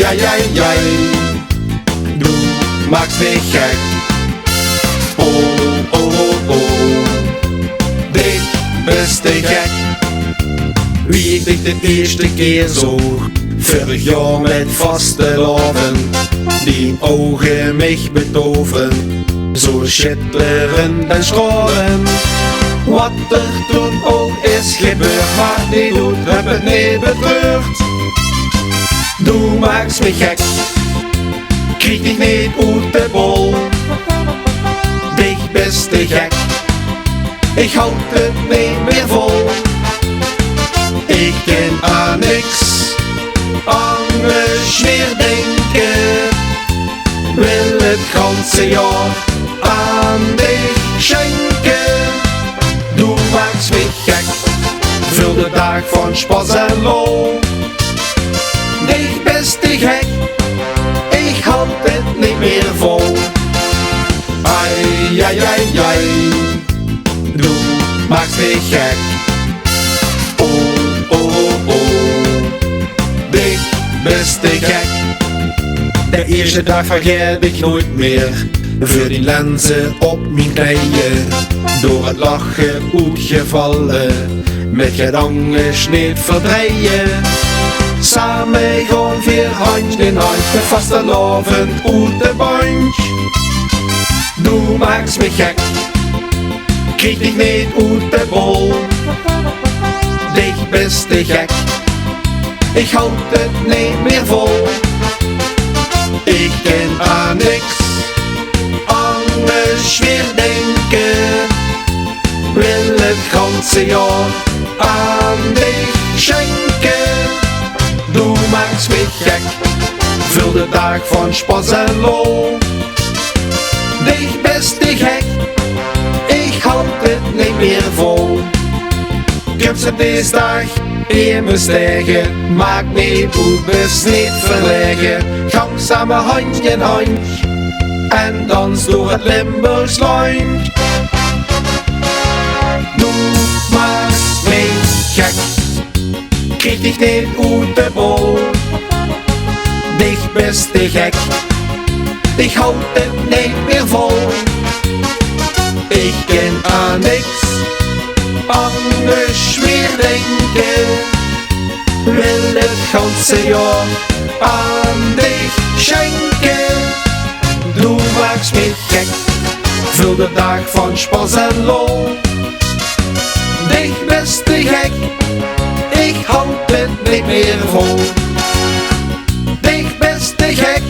ai, du maakst mich gek. Oh, oh, oh, oh, dich bist de gek. Wie ik dich de eerste keer zag, vorig jaar met vaste loven, die ogen mich betoven, zo schitterend en stralend. Wat er toen ook is gebeurd, maar die doet, heb het niet betreurd. Du maakst mich gek, krieg dich niet uit de bol. Dich bist de gek, ik houd het niet meer vol. Ik ken aan niks anders meer denken, wil het ganse jaar aan dich schenken. Du maakst mich gek, voor de dag van Spaß en lol. Dich bist de gek, ik houd het niet meer vol. Ai, ai, ai, ai, du maakst mich gek. Oh, oh, oh, dich bist de gek. De eerste dag vergeet ik nooit meer, voor die lenzen op mijn knieën, door het lachen uitgevallen, met gedangen sneed verdreien. Samen gewoon weer hand in hand, met vaste loven uit de bunch. Du maakst mich gek, krieg dich niet uit de bol. Dich bist de gek, ik houd het niet meer vol. Ik ken aan niks anders meer denken, wil het ganse jaar aan dich schenken. Du maakst mich gek, voor de dag van Spaß en lol. Dich bist de gek, ik houd het niet meer vol. Ik heb ze deze dag in me stijgen, maak niet uit, best niet verlegen. Gang samen hand in hand en dans door het Limburgs land. Du maakst mich gek, krieg dich niet uit de bol. Dich bist de gek, ik houd het niet meer vol. Ik ken aan niks anders meer denken, wil het ganse jaar aan dich schenken. Du maakst mich gek, voor de dag van Spaß en lol. Dich bist de gek, ik houd het niet meer vol. Dich bist de gek,